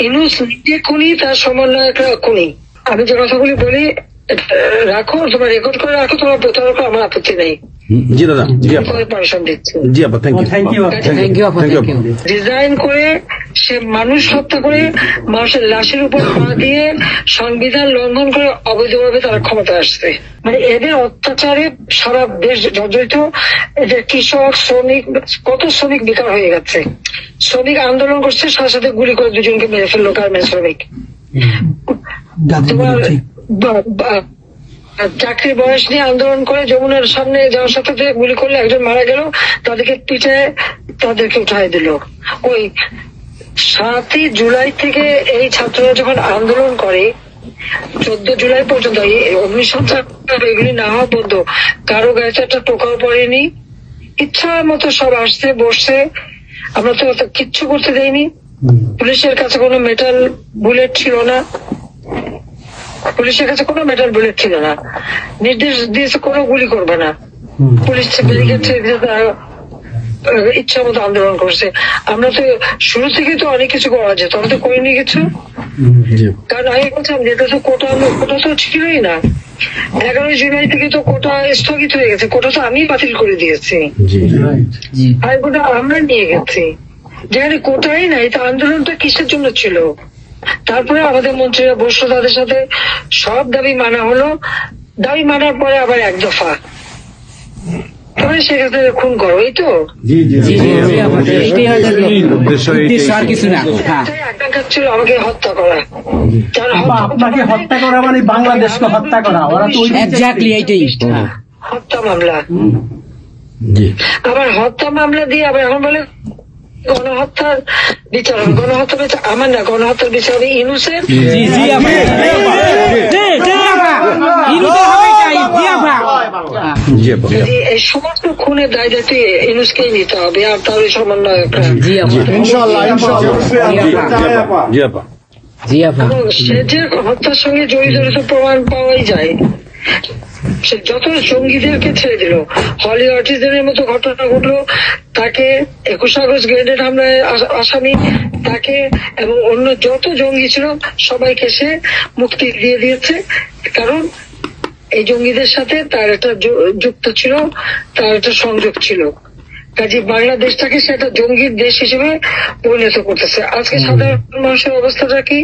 ইউনূস নিজে খুনি, তার সমন্বয়করা খুনি। আমি যে কথাগুলি বলি রাখো, তোমার রেকর্ড করে রাখো, তোমার প্রতারক, আমার আপত্তি নেই। জি দাদা, জি আপা, পারমিশন দিচ্ছি। জি আপা, থ্যাংক ইউ। ডিজাইন করে সে মানুষ হত্যা করে মানুষের লাশের উপর পা দিয়ে সংবিধান লঙ্ঘন করে অবৈধভাবে তারা ক্ষমতা আসছে। মানে এদের অত্যাচারে সারা দেশ জর্জরিত। এদের কৃষক, শ্রমিক, কত শ্রমিক বেকার হয়ে গেছে। শ্রমিক আন্দোলন করছে, সাথে সাথে গুলি করে দুজনকে মেরে ফেললো গার্মেন্টস শ্রমিক। তোমার চাকরির বয়স নিয়ে আন্দোলন করে যমুনার সামনে যাওয়ার সাথে গুলি করলে একজন মারা গেল, তাদেরকে পিঠে তাদেরকে উঠাই দিল। ওই 7ই জুলাই থেকে এই ছাত্ররা যখন আন্দোলন করে 14 জুলাই পর্যন্ত অগ্নিসংযোগ এগুলি না হওয়া পর্যন্ত কারো গায়ে একটা টোকাও পড়েনি। ইচ্ছা মতো সব আসছে বসছে, আমরা তো কিচ্ছু করতে দেইনি। পুলিশের কাছে কোনো মেটাল বুলেট ছিল না, পুলিশের কাছে কোনো মেটাল বুলেট ছিল না। নির্দেশ দিয়েছে কোনো গুলি করবে না। পুলিশ ব্যারিকেড ইচ্ছা মতো আন্দোলন করছে। আমরা তো শুরু থেকে তো অনেক কিছু করা যেত, আমরা তো করিনি কিছু। কারণ আমি বলছিলাম যেটা তো কোটা তো ছিলই না। 11 জুলাই থেকে তো কোটা স্থগিত হয়ে গেছে, কোটা তো আমি বাতিল করে দিয়েছি, আর কোটা আমরা নিয়ে গেছি। যেখানে কোটাই নাই, তা আন্দোলনটা কিসের জন্য ছিল? তারপরে আমাদের মন্ত্রীরা বসলো, তাদের সাথে সব দাবি মানা হলো। দাবি মানার পরে আবার এক দফা সেক্ষেত্রে খুন করো, এই তো ছিল আমাকে হত্যা করা। আপনাকে হত্যা করা মানে বাংলাদেশকে হত্যা করা, ওরা তো হত্যা মামলা। আবার হত্যা মামলা দিয়ে আবার এখন বলে গণহত্যার বিচার হবে। গণহত্যা বিচার আমার না, গণহত্যার বিচার হবে ইউনূসের। এই সমস্ত খুনের দায় দায়িত্ব ইউনূসকেই নিতে হবে, আর তার সমন্বয়করা। সে যে হত্যার সঙ্গে জড়িত প্রমাণ পাওয়াই যায়। সে যত জঙ্গিদেরকে ছেড়ে দিল, হলি অটিজমের মতো ঘটনা ঘটলো, তাকে 21 আগস্ট গ্রেনেড হামলায় আসামি তাকে এবং অন্য যত জঙ্গি ছিল সবাইকে সে মুক্তি দিয়ে দিয়েছে। কারণ এই জঙ্গিদের সাথে তার একটা যুক্ত ছিল, তার একটা সংযোগ ছিল। কাজে বাংলাদেশটাকে সে একটা জঙ্গির দেশ হিসেবে পরিণত করতেছে। আজকে সাধারণ মানুষের অবস্থাটা কি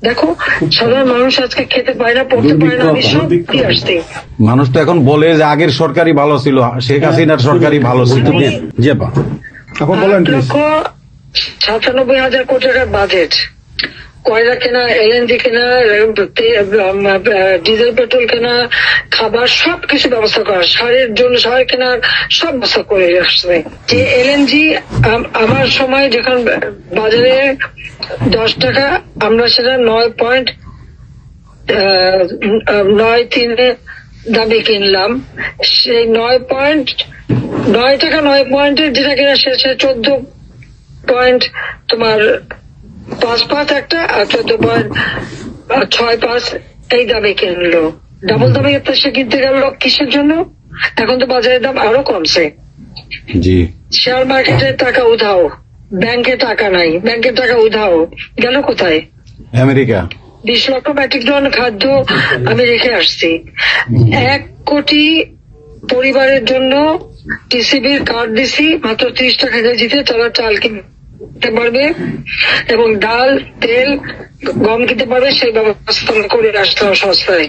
দেখো, সাধারণ মানুষ আজকে খেতে পায় না, পড়তে পারে না। মানুষ তো এখন বলে যে আগের সরকারি ভালো ছিল, শেখ হাসিনার সরকারি ভালো ছিল। 97,000 কোটি টাকার বাজেট, কয়লা কেনা, এলএনজি কেনা, ডিজেল পেট্রোল কেনা, খাবার সবকিছু ব্যবস্থা করা, সারের জন্য সার কেনার সব ব্যবস্থা করে আসছে। যে এলএনজি আমার সময় যখন বাজারে 10 টাকা, আমরা সেটা 9.93 দামে কিনলাম। সেই 9 টাকা 9 পয়েন্টের যেটা কিনা সে 14 তোমার 5 একটা, আর 14.65 এই দামে কিনলো। ডাবল দামে সে কিনতে গেল কিসের জন্য? এখন তো বাজারের দাম আরো কমছে। শেয়ার মার্কেটের টাকা উধাও, ব্যাংকে টাকা নাই, ব্যাংকের টাকা উধাও, গেল কোথায়? আমেরিকা। 20 লক্ষ মেট্রিক টন খাদ্য আমি রেখে আসছি। 1 কোটি পরিবারের জন্য টিসিবির কার্ড দিছি, মাত্র 30 টাকা কেজিতে তারা চাল কিনতে পারবে এবং ডাল, তেল, গম কিনতে পারবে। সেই ব্যবস্থা করে আসতে হবে সস্তায়।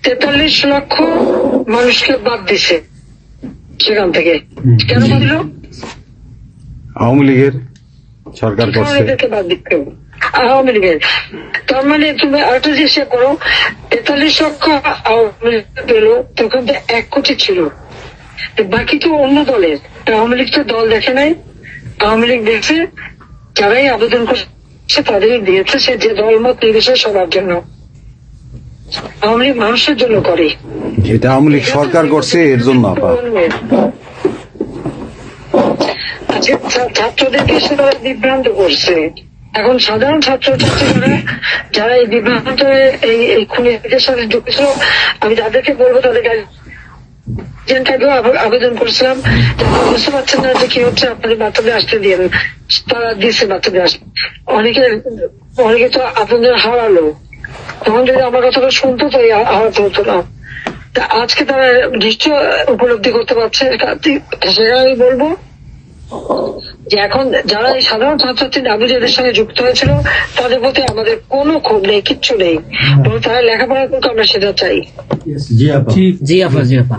43 লক্ষ মানুষকে বাদ দিছে সেখান থেকে। কেন বাদ দিল? আওয়ামী লীগের সরকার করছে, বাদ দিতে আওয়ামী লীগের। তার মানে তুমি আরেকটা জিনিস করো, 43 লক্ষ আওয়ামী লীগ পেল, তখন তো 1 কোটি ছিল, বাকি তো অন্য দলের। আওয়ামী লীগ তো দল দেখে নাই, আওয়ামী লীগ দেখছে যারাই আবেদন করছে তাদেরই দিয়েছে, সে যে দলমত নির্বিশেষে সবার জন্য। আওয়ামী লীগ মানুষের জন্য করে, এটা আওয়ামী লীগ সরকার করছে এর জন্য। ছাত্রদেরকে সে তারা বিভ্রান্ত করছে। এখন সাধারণ ছাত্রছাত্রীরা যারা এই বিভ্রান্ত এই খুনিদের সাথে যুক্ত ছিল, আমি তাদেরকে বলবো তাদেরকে আগেও আবেদন করেছিলাম যে আপনারা বুঝতে পারছেন না যে কি হচ্ছে, আপনাদের বাচ্চাদের আসতে দিন। তারা দিচ্ছে বাচ্চাদের আসতে। অনেকে তো আপনাদের হারালো, তখন যদি আমার কথাটা শুনতো তো হারাতে হতো না। তা আজকে তারা নিশ্চয় উপলব্ধি করতে পারছে। সেখানে আমি বলবো যে এখন যারা এই সাধারণ ছাত্রছাত্রী দাবি যাদের সঙ্গে যুক্ত হয়েছিল তাদের প্রতি আমাদের কোনো ক্ষোভ নেই, কিচ্ছু নেই, বরং তারা লেখাপড়া করতে আমরা সেটা চাই। জি আপা জি আপা।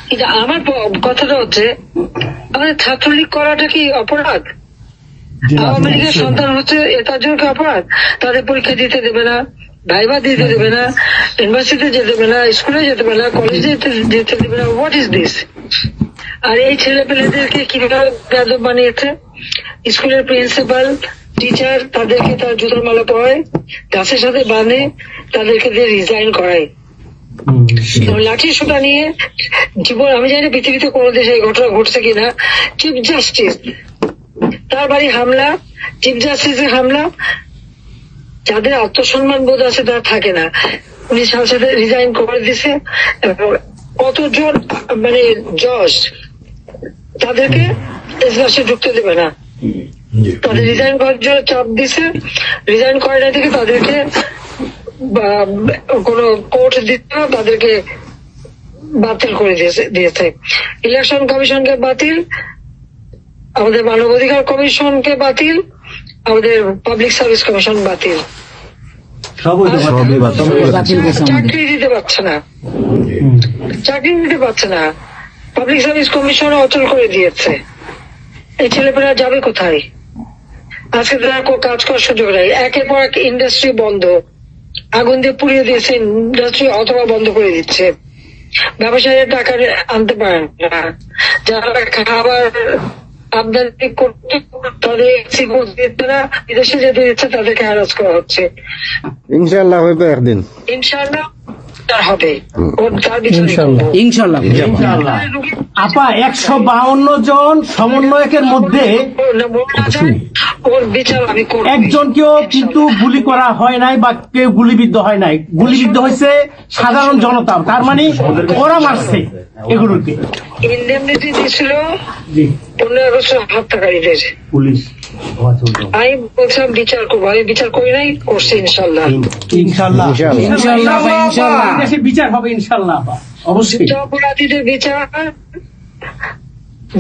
কিন্তু আমার কথাটা হচ্ছে, আমাদের ছাত্রলীগ করাটা কি অপরাধ? আওয়ামী লীগের সন্তান হচ্ছে তার জন্য কি অপরাধ? তাদের পরীক্ষা দিতে দেবে না, ভাইবা দিতে দেবে না, ইউনিভার্সিটিতে যেতে দেবে না, স্কুলে যেতে দেবে না, কলেজে যেতে দেবে না। What is this? আর এই ছেলে পেলেদেরকে কিভাবে বেয়াদব বানিয়েছে? স্কুলের প্রিন্সিপাল, টিচার তাদেরকে তার জুতোর মালা পরায়, গাছের সাথে বাঁধে, তাদেরকে দিয়ে রিজাইন করায়। লাঠি সোটা নিয়ে জীবন, আমি জানি পৃথিবীতে কোনো দেশে এই ঘটনা ঘটছে কিনা। চিফ জাস্টিস তার বাড়ি হামলা, চিফ জাস্টিসের হামলা। যাদের আত্মসম্মান বোধ আছে তারা থাকে না, উনি সাথে সাথে রিজাইন করে দিছে। কতজন মানে জজ তাদেরকে এজলাসে ঢুকতে দেবে না, তাদের রিজাইন করার জন্য চাপ দিছে। রিজাইন করে না থেকে তাদেরকে কোনো কোর্ট দিতে না, তাদেরকে বাতিল করে দিয়েছে। ইলেকশন কমিশনকে বাতিল, আমাদের মানবাধিকার কমিশনকে বাতিল, আমাদের পাবলিক সার্ভিস কমিশন বাতিল। চাকরি দিতে পারছে না, চাকরি দিতে পারছে না। পাবলিক সার্ভিস কমিশন অচল করে দিয়েছে। এই ছেলেপেলেরা যাবে কোথায়? আজকে তারা কাজ করার সুযোগ নেই। একের পর এক ইন্ডাস্ট্রি বন্ধ, আগুন দিয়ে পুড়িয়ে দিয়েছে ইন্ডাস্ট্রি অথবা বন্ধ করে দিচ্ছে। ব্যবসায়ীরা টাকা আনতে পারেন না, যারা খাবার আমদানি করতে তাদের বিদেশে যেতে দিচ্ছে, তাদেরকে হ্যারাস করা হচ্ছে। ইনশাআল্লাহ হইবে একদিন, ইনশাআল্লাহ হবে। ইনশাল্লাহ। আপা 152 জন সমন্বয়কের মধ্যে ওর বিচার আমি করব। একজনকেও কিন্তু গুলি করা হয় নাই বা কেউ গুলিবিদ্ধ হয় নাই, গুলিবিদ্ধ হয়েছে সাধারণ জনতা। তার মানে ওরা মারছে এগুলোকে। ইন্ডেমনিটি দিয়েছিল 15 আগস্ট হত্যাকারীদের। পুলিশ আমি বলছিলাম বিচার করবো, আমি বিচার করি নাই, করছি ইনশাল্লাহ। ইনশাআল্লাহ ইনশাল্লাহ আপা, ইনশাল্লাহ। দেশে বিচার হবে ইনশাআল্লাহ আপা, অবশ্যই। অপরাধীদের বিচার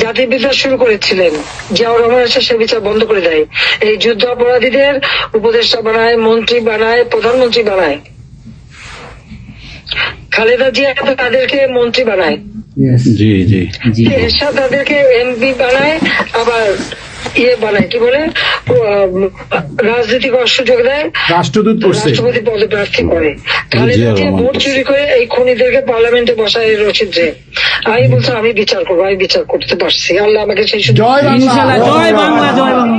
জাতির বিচার শুরু করেছিলেন, জিয়াউর রহমান এসে সে বিচার বন্ধ করে দেয়। এই যুদ্ধ অপরাধীদের উপদেষ্টা বানায়, মন্ত্রী বানায়, প্রধানমন্ত্রী বানায়। খালেদা জিয়া তাদেরকে মন্ত্রী বানায়, জি জি এরশাদ তাদেরকে এমপি বানায়, আবার বানায় কি বলে রাজনীতি করার সুযোগ দেয়, রাষ্ট্রদূত করছে, রাষ্ট্রপতি পদে প্রার্থী করে। খালেদা জিয়া ভোট চুরি করে এই খুনিদেরকে পার্লামেন্টে বসায় রচিত্রে। আমি বলছিলাম আমি বিচার করবো, আমি বিচার করতে পারছি। আল্লাহ আমাকে সেই সুযোগ। ইনশাল্লাহ। জয় বাংলা, জয় বাংলা।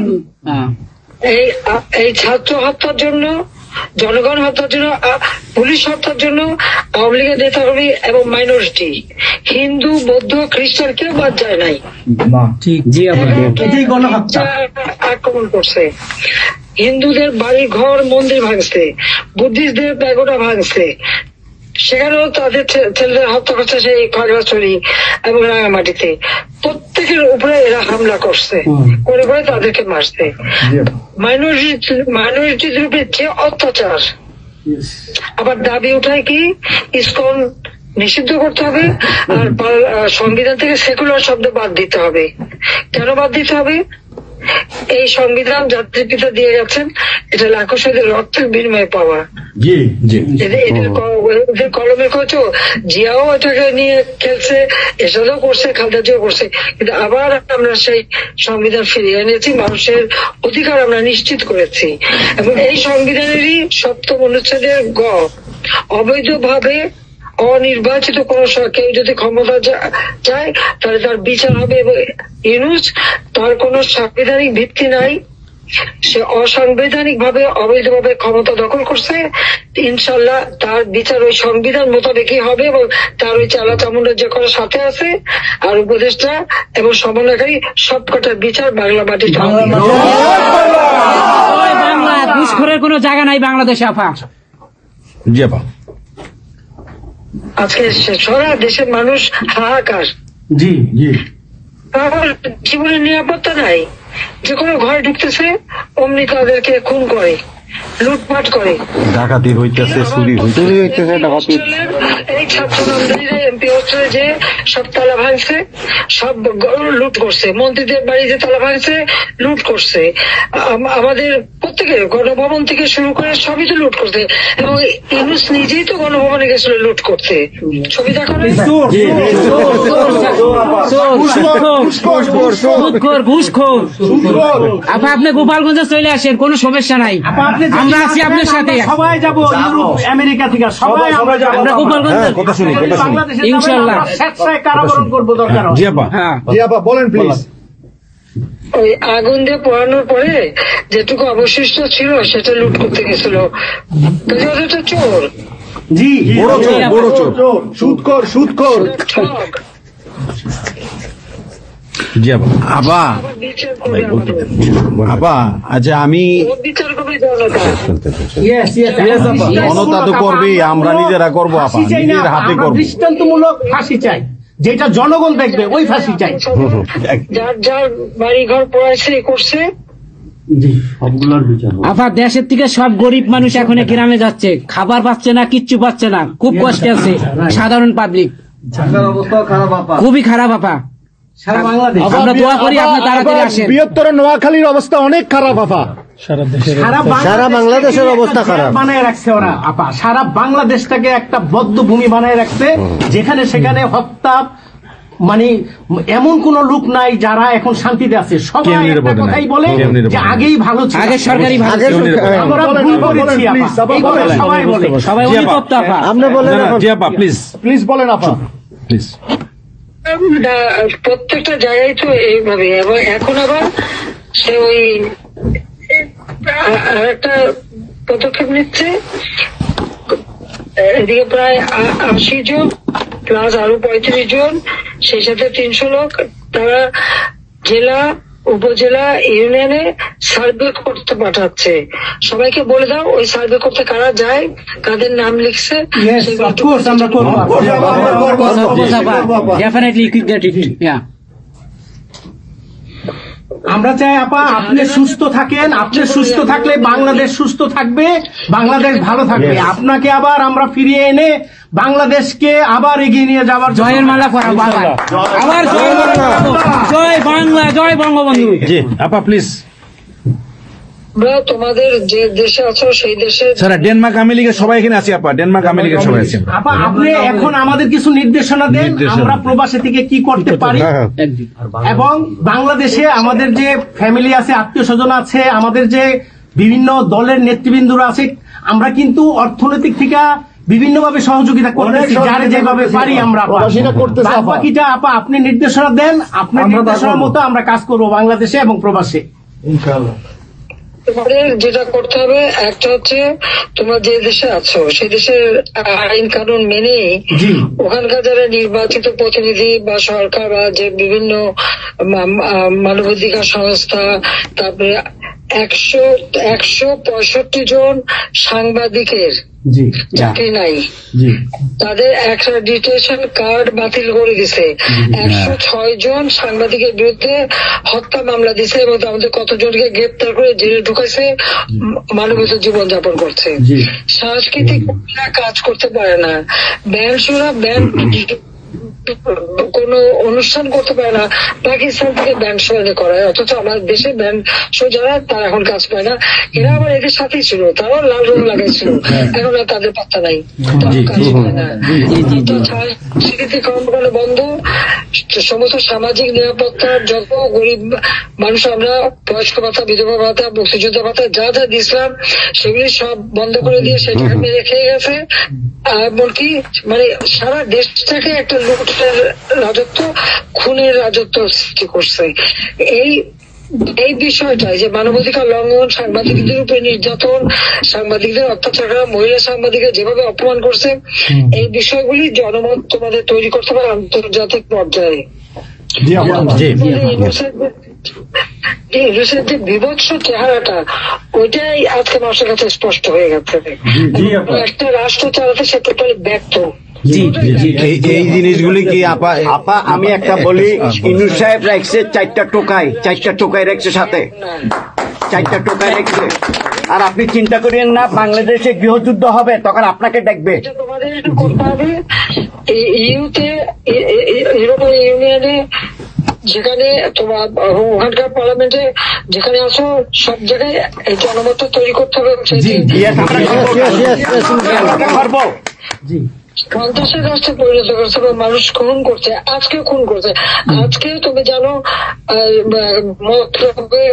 এই ছাত্র হত্যার জন্য, জনগণ হত্যার জন্য, পুলিশ হত্যার জন্য আওয়ামী লীগের নেতাকর্মী এবং মাইনরিটি, হিন্দু, বৌদ্ধ, খ্রিস্টান কেউ বাদ যায় নাই। ঠিক, জি আপা। এটাই গণহত্যা। আক্রমণ করছে, হিন্দুদের বাড়ি ঘর মন্দির ভাঙছে, বুদ্ধিস্টদের প্যাগোডা ভাঙছে, সেখানেও তাদের ছেলেদের হত্যা করছে সেই খাগড়াছড়ি এবং রাঙামাটিতে। প্রত্যেকের উপরে এরা হামলা করছে, করে করে তাদেরকে মারছে। মাইনরিটিদের উপরে যে অত্যাচার। আবার দাবি উঠায় কি ইসকন নিষিদ্ধ করতে হবে, আর সংবিধান থেকে সেকুলার শব্দ বাদ দিতে হবে। কেন বাদ দিতে হবে? এই সংবিধান জাতির পিতা দিয়ে গেছেন, এটা লাখো শহীদের রক্তের বিনিময়ে পাওয়া। এদের কলমে কচু জিয়াও এটাকে নিয়ে খেলছে, এসবও করছে, খালেদা জিয়াও করছে, কিন্তু আবার আমরা সেই সংবিধান ফিরিয়ে এনেছি, মানুষের অধিকার আমরা নিশ্চিত করেছি। এবং এই সংবিধানেরই 7ম অনুচ্ছেদের গ, অবৈধভাবে অনির্বাচিত কোন কেউ যদি ক্ষমতা চায় তাহলে তার বিচার হবে। এবং ইউনূস তার কোন সাংবিধানিক ভিত্তি নাই, সে অসাংবিধানিক ভাবে অবৈধভাবে ক্ষমতা দখল করছে। ইনশাল্লাহ তার বিচার ওই সংবিধান মোতাবেকই হবে, এবং তার ওই চালা চামুন্ডা যে করার সাথে আছে আর উপদেষ্টা এবং সমন্বয়কারী সবকটার বিচার বাংলা মাটিতে হবে। বাংলা ঘুষখোরের কোনো জায়গা নাই বাংলাদেশে আপা। জি আপা। আজকে সারা দেশের মানুষ হাহাকার। জি জি আমার জীবনের নিরাপত্তা নাই, যে কোনো ঘরে ঢুকতেছে অমনি তাদেরকে খুন করে, লুটপাট করে, ডাকাতি হইতেছে, চুরি হইতেছে। এই ছাত্র নামদারিরা এমপি হোস্টেলে যে সব তালা ভাঙছে, সব লুট করছে, মন্ত্রীদের বাড়িতে তালা ভাঙছে, লুট করছে, আমাদের প্রত্যেকের গণভবন থেকে শুরু করে সবই তো লুট করছে। এবং ইউনুস নিজেই তো গণভবনে গেছিল লুট করতে, ছবি দেখো না? আপা আপনি গোপালগঞ্জে চলে আসেন, কোনো সমস্যা নাই, আমরা আছি আপনার সাথে। সবাই যাবো ইউরোপ আমেরিকা থেকে, সবাই আমরা যাবো। আমরা গোপালগঞ্জে কথা শুনি, কথা শুনি। বাংলাদেশে ইনশাআল্লাহ। স্বেচ্ছায় কারাবরণ করবো দরকার হয়। জি আপা, হ্যাঁ জি আপা বলেন প্লিজ। ওই আগুন দিয়ে পোড়ানোর পরে যেটুকু অবশিষ্ট ছিল সেটা লুট করতে গেছিল, কাজে ওদের তো চোর, জি বড় চোর, বড় চোর, সুদখোর। ঠক। জি আপা। আপা, আবার বিচার করবে আমাদের। আপা আচ্ছা আমি ওর বিচার করবে জনতা। Yes, yes, আপা। জনতা তো করবেই, আমরা নিজেরা করবো আপা, ফাঁসি চাই না, নিজের হাতে আমরা করবো। দৃষ্টান্তমূলক ফাঁসি চাই, যেটা জনগণ দেখবে ওই ফাঁসি চাই। যার যার বাড়ি ঘর পড়াইছে করছে, আপা দেশের থেকে সব গরিব মানুষ এখন গ্রামে যাচ্ছে, খাবার পাচ্ছে না, কিচ্ছু পাচ্ছে না, খুব কষ্টে আছে সাধারণ পাবলিক, খুবই খারাপ আপা। সারা বাংলাদেশ, আমরা দোয়া করি আপনি তাড়াতাড়ি আসেন। বৃহত্তর নোয়াখালীর অবস্থা অনেক খারাপ আপা। সারা বাংলাদেশের অবস্থা খারাপ। বানায় রাখছে ওরা আপা, সারা বাংলাদেশটাকে একটা বদ্ধ ভূমি বানায় রাখছে, যেখানে সেখানে হত্যা, মানে এমন কোন লোক নাই যারা এখন শান্তিতে আছে। সবাই একটা কথাই বলে যে আগেই ভালো ছিল, আগে সরকারি ভালো ছিল। আমরা ভুল করেছি আপা, এই কথা সবাই বলে। সবাই অনুতপ্ত আপা। আপনি বলেন এখন। জি আপা প্লিজ, প্লিজ বলেন আপা। প্লিজ। প্রত্যেকটা জায়গায় তো এইভাবে। এবং এখন আবার সে ওই একটা পদক্ষেপ নিচ্ছে, এদিকে প্রায় 80 জন প্লাস আরো 35 জন, সেই সাথে 300 লোক, তারা জেলা উপজেলা ইউনিয়নে সার্ভে করতে পাঠাচ্ছে। সবাইকে বলে দাও ওই সার্ভে করতে কারা যায়, কাদের নাম লিখছে, Yes, of course, আমরা করবো। Definitely keep that it. Yeah. আমরা চাই আপা আপনি সুস্থ থাকেন, আপনি সুস্থ থাকলে বাংলাদেশ সুস্থ থাকবে, বাংলাদেশ ভালো থাকবে। আপনাকে আবার আমরা ফিরিয়ে এনে বাংলাদেশকে আবার এগিয়ে নিয়ে যাওয়ার জন্য জয়ের মালা পরাবো আবার, আবার জয়ের মালা পরাবো। জয় বাংলা, জয় বঙ্গবন্ধু। জি আপা প্লিজ। আমরা তোমাদের যে দেশে আছো সেই দেশে স্যার ডেনমার্ক আমেরিকা সবাই এখানে আছি আপা, ডেনমার্ক আমেরিকা সবাই আছি। আপা আপনি এখন আমাদের কিছু নির্দেশনা দেন, আমরা প্রবাসী থেকে কি করতে পারি, এবং বাংলাদেশে আমাদের যে ফ্যামিলি আছে, আত্মীয় স্বজন আছে, আমাদের যে বিভিন্ন দলের নেতৃবৃন্দরা আছে, আমরা কিন্তু অর্থনৈতিক থেকে বিভিন্ন ভাবে সহযোগিতা করতেছি, যারে যেভাবে পারি আমরা। বাকিটা আপা আপনি নির্দেশনা দেন, আপনার নির্দেশনার মতো আমরা কাজ করবো বাংলাদেশে এবং প্রবাসে। তোমাদের যেটা করতে হবে, একটা হচ্ছে তোমরা যে দেশে আছো সেই দেশের আইন কানুন মেনে ওখানকার যারা নির্বাচিত প্রতিনিধি বা সরকার বা যে বিভিন্ন মানবাধিকার সংস্থা, তারপরে 165 জন সাংবাদিকের চাকরি নাই, তাদের অ্যাক্রেডিটেশন কার্ড বাতিল করে দিছে। 106 জন সাংবাদিকের বিরুদ্ধে হত্যা মামলা দিছে এবং আমাদের কতজনকে গ্রেপ্তার করে জেলে ঢুকাইছে, মানবিক জীবন যাপন করছে। সাংস্কৃতিক কাজ করতে পারে না, ব্যান্ড শোনা, ব্যান্ড কোন অনুষ্ঠান করতে পারে না, পাকিস্তান থেকে ব্যান্ড শো এনে করায়, অথচ আমাদের দেশে ব্যান্ড শো যারা তারা এখন কাজ পায় না। এরা আবার এদের সাথেই ছিল, তারাও লাল রং লাগাইছিল, এখন আর তাদের পাত্তা নাই, কাজ পায় না। স্বীকৃতি কর্মকাণ্ড বন্ধ, সমস্ত সামাজিক নিরাপত্তার যত গরিব মানুষ আমরা বয়স্ক ভাতা, বিধবা ভাতা, মুক্তিযোদ্ধা ভাতা যা যা দিয়েছিলাম সেগুলি সব বন্ধ করে দিয়ে সেটা মেরে খেয়ে গেছে। এমনকি মানে সারা দেশটাকে একটা লুটের রাজত্ব, খুনের রাজত্ব সৃষ্টি করছে। এই বিষয়টাই যে মানবাধিকার লঙ্ঘন, সাংবাদিকদের উপরে নির্যাতন, সাংবাদিকদের অত্যাচার করা, মহিলা সাংবাদিকদের যেভাবে অপমান করছে, এই বিষয়গুলি জনমত তোমাদের তৈরি করতে পারে আন্তর্জাতিক পর্যায়ে। ইউনুসের যে বিভৎস চেহারাটা, ওইটাই আজকে মানুষের কাছে স্পষ্ট হয়ে গেছে। একটা রাষ্ট্র চালাতে সে টোটালি ব্যর্থ। এই জিনিসগুলি কি আপা আপা আমি একটা বলি, ইউনূস সাহেব রাখছে 4টা টোকাই রাখছে সাথে, 4টা টোকাই রাখছে। আর আপনি চিন্তা করেন না বাংলাদেশে গৃহযুদ্ধ হবে তখন আপনাকে দেখবে। এটা তোমাদের একটু করতে হবে। ইউতে ইউরোপিয়ান ইউনিয়নে যেখানে তোমার ওখানকার পার্লামেন্টে যেখানে আসো সব জায়গায় এই জনমত তৈরি করতে হবে। Yes, আমরা করবো। সন্ত্রাসের রাষ্ট্রে পরিণত করছে এবং মানুষ খুন করছে, আজকে খুন করছে। আজকে তুমি জানো মতলবে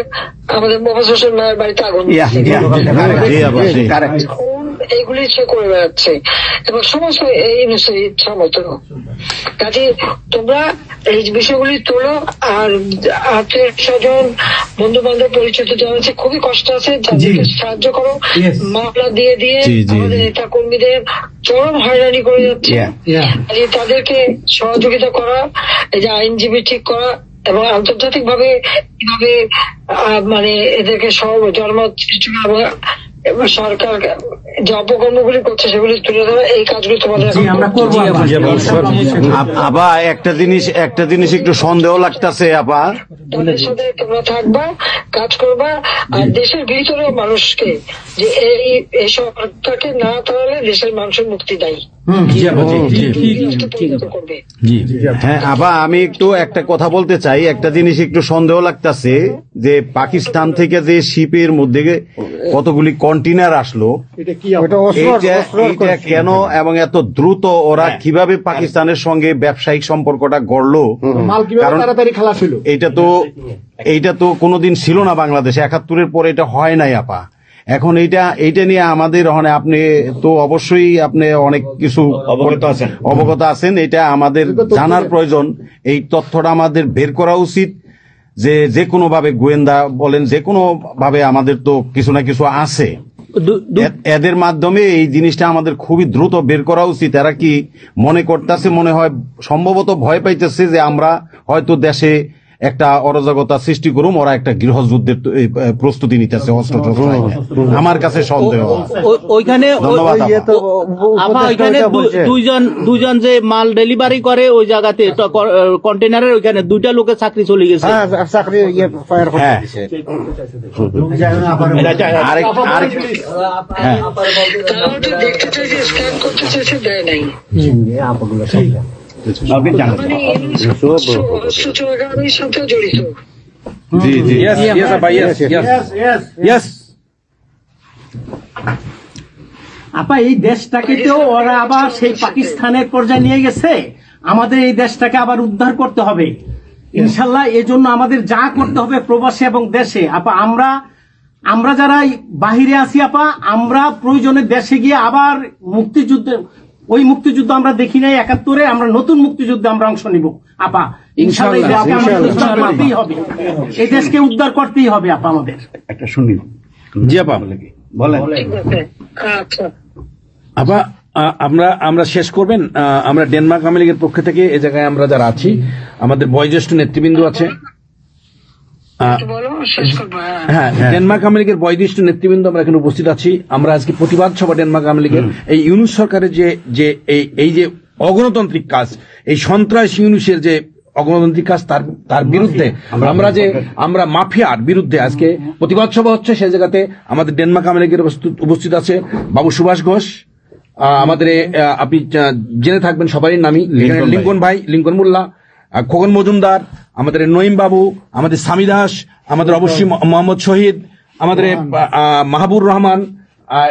আমাদের মোহাম্মদ হোসেন মায়ের বাড়িতে আগুন এইগুলি সে করে বেড়াচ্ছে এবং সমস্ত এই ইচ্ছা মতো। কাজে তোমরা এই বিষয়গুলি তোলো, আর আত্মীয় স্বজন বন্ধু বান্ধব পরিচিত যারা আছে খুবই কষ্ট আছে, যাদেরকে সাহায্য করো। মামলা দিয়ে আমাদের নেতা কর্মীদের চরম হয়রানি করে যাচ্ছে, তাদেরকে সহযোগিতা করা, এই যে আইনজীবী ঠিক করা এবং আন্তর্জাতিক ভাবে কিভাবে মানে এদেরকে সব জনমত সৃষ্টি করা এবং সরকার যে অপকর্মগুলি করছে সেগুলি তুলে ধরা, এই কাজগুলি তোমাদের আমরা করবো। আপা একটা জিনিস একটু সন্দেহ লাগতেছে আপা, তাদের সাথে তোমরা থাকবা, কাজ করবা, আর দেশের ভিতরে মানুষকে যে এই সরকারকে না তাহলে দেশের মানুষের মুক্তি দেয় করবে। হ্যাঁ আপা আমি একটু একটা কথা বলতে চাই, একটা জিনিস একটু সন্দেহ লাগতেছে যে পাকিস্তান থেকে যে শিপের মধ্যে কতগুলি কন্টেইনার আসলো, এইটা কেন এবং এত দ্রুত ওরা কিভাবে পাকিস্তানের সঙ্গে ব্যবসায়িক সম্পর্কটা গড়লো, কারণ এইটা তো কোনোদিন ছিল না বাংলাদেশে, 71-এর পরে এটা হয় নাই আপা। এখন এইটা নিয়ে আমাদের আপনি তো অবশ্যই আপনি অনেক কিছু অবগত আছেন, এটা আমাদের জানার প্রয়োজন। এই তথ্যটা আমাদের বের করা উচিত যে কোনো ভাবে, গোয়েন্দা বলেন যে কোনো ভাবে আমাদের তো কিছু না কিছু আছে, এদের মাধ্যমে এই জিনিসটা আমাদের খুবই দ্রুত বের করা উচিত। এরা কি মনে করতেছে, মনে হয় সম্ভবত ভয় পাইতেছে যে আমরা হয়তো দেশে একটা অরাজকতা সৃষ্টি করুম, ওরা একটা গৃহযুদ্ধের প্রস্তুতি নিতেছে অস্ত্র। আমার কাছে সন্দেহ। ওইখানে দুইজন যে মাল ডেলিভারি করে ওই জায়গাতে কন্টেনারের ওইখানে 2টা লোকের চাকরি চলে গেছে। দেখতে চাই যে স্ক্যান করতে চেয়েছে, দেয় নাই। সাথে জড়িত। আপা এই দেশটাকে তো ওরা আবার সেই পাকিস্তানের পর্যায়ে নিয়ে গেছে, আমাদের এই দেশটাকে আবার উদ্ধার করতে হবে ইনশাল্লাহ। এই জন্য আমাদের যা করতে হবে প্রবাসী এবং দেশে, আপা আমরা যারা বাহিরে আছি আপা, আমরা প্রয়োজনে দেশে গিয়ে আবার মুক্তিযুদ্ধে, ওই মুক্তিযুদ্ধ আমরা দেখি নাই 71-এ, আমরা নতুন মুক্তিযুদ্ধে আমরা অংশ নিব আপা ইনশাআল্লাহ। এই দেশকে উদ্ধার করতেই হবে আপা আমাদের। একটা শুনি। জি আপা বলেন। আপা আমরা শেষ করবেন। আমরা ডেনমার্ক আওয়ামী লীগের পক্ষ থেকে এই জায়গায় আমরা যারা আছি, আমাদের বয়োজ্যেষ্ঠ নেতৃবৃন্দ আছে। হ্যাঁ, ডেনমার্ক আওয়ামী লীগের বয়োজ্যেষ্ঠ নেতৃবৃন্দ আমরা এখানে উপস্থিত আছি। আমরা আজকে প্রতিবাদ সভা ডেনমার্ক আওয়ামী লীগের এই ইউনূস সরকারের যে এই যে অগণতান্ত্রিক কাজ, এই সন্ত্রাস ইউনূসের যে অগণতান্ত্রিক কাজ, তার বিরুদ্ধে আমরা মাফিয়ার বিরুদ্ধে আজকে প্রতিবাদ সভা হচ্ছে। সেই জায়গাতে আমাদের ডেনমার্ক আওয়ামী লীগের উপস্থিত আছে বাবু সুভাষ ঘোষ, আমাদের আপনি জেনে থাকবেন সবারই নামই, লিঙ্কন ভাই, লিঙ্কন মোল্লা, খোকন মজুমদার, আমাদের নঈম বাবু, আমাদের সামি দাস, আমাদের অবশ্যই মোহাম্মদ শহীদ, আমাদের মাহবুর রহমান,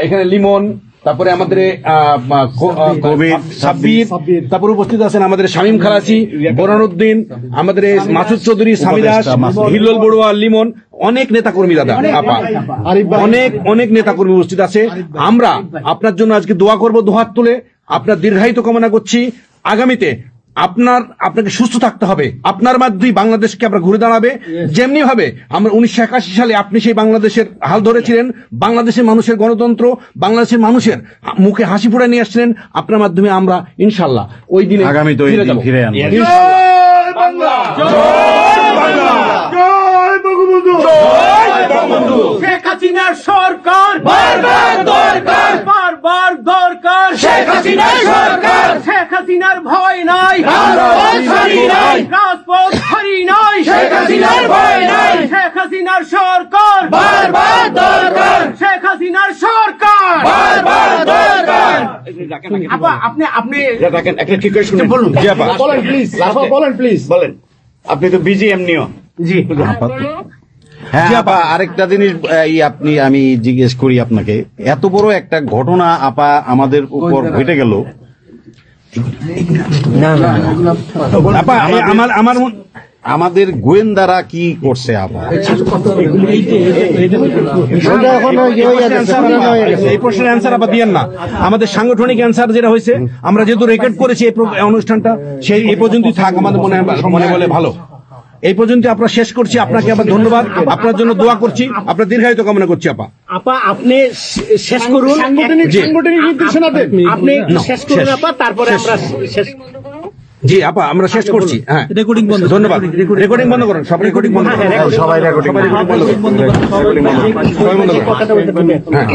এখানে লিমন, তারপরে আমাদের সাব্বির, তারপরে উপস্থিত আছেন আমাদের শামীম খালাসি, বোরানুদ্দিন, আমাদের মাসুদ চৌধুরী, সামি দাস, হিল্লোল বড়ুয়া, লিমন, অনেক নেতাকর্মী দাদা আপা, অনেক নেতাকর্মী উপস্থিত আছে। আমরা আপনার জন্য আজকে দোয়া করব, দুহাত তুলে আপনার দীর্ঘায়িত কামনা করছি। আগামীতে আপনাকে সুস্থ থাকতে হবে, আপনার মাধ্যমে বাংলাদেশকে আমরা ঘুরে দাঁড়াবে। যেমনি ভাবে আমরা 1981 সালে আপনি সেই বাংলাদেশের হাল ধরেছিলেন, বাংলাদেশের মানুষের গণতন্ত্র, বাংলাদেশের মানুষের মুখে হাসি ফোড়া নিয়ে আসছিলেন, আপনার মাধ্যমে আমরা ইনশাল্লাহ ওই দিনে আগামীতে ফিরে আনবো। শেখ হাসিনার সরকার বারবার দরকার, সরকার, শেখ হাসিনার সরকার, শেখ হাসিনার ভয় নাই, রাজপথ ছাড়ি নাই, রাজপথ ছাড়ি নাই, শেখ হাসিনার ভয় নাই, শেখ হাসিনার সরকার বারবার দরকার, শেখ হাসিনার সরকার বারবার দরকার। আপা আপনি দেখেন একটা ঠিক করে শুনুন। বলুন। জি আপা, বলেন প্লিজ, বলেন প্লিজ। বলেন। আপনি তো বিজি এমনিও। জি হ্যাঁ আপা, আরেকটা জিনিস আমি জিজ্ঞেস করি আপনাকে, এত বড় একটা ঘটনা আপা আমাদের উপর ঘটে গেল, আপা আমার আমাদের গোয়েন্দারা কি করছে আপা? এই প্রশ্নের অ্যান্সার আবার দিয়েন না। আমাদের সাংগঠনিক অ্যান্সার যেটা হয়েছে, আমরা যেহেতু রেকর্ড করেছি এই অনুষ্ঠানটা, সেই এই পর্যন্তই থাক আমাদের মনে বলে ভালো। এই পর্যন্ত আপনারা শেষ করছি। আপনাকে আবার ধন্যবাদ, আপনার জন্য দোয়া করছি, আপনার দীর্ঘায়িত কামনা করছি। আপা আপনি শেষ করুন, সাংগঠনিক নির্দেশনা দেন। আপনি শেষ করুন আপা, তারপরে আমরা শেষ। জি আপা, আমরা শেষ করছি। হ্যাঁ, রেকর্ডিং বন্ধ। ধন্যবাদ। রেকর্ডিং বন্ধ করুন, সব রেকর্ডিং বন্ধ করুন, সবাই রেকর্ডিং বন্ধ করুন। হ্যাঁ।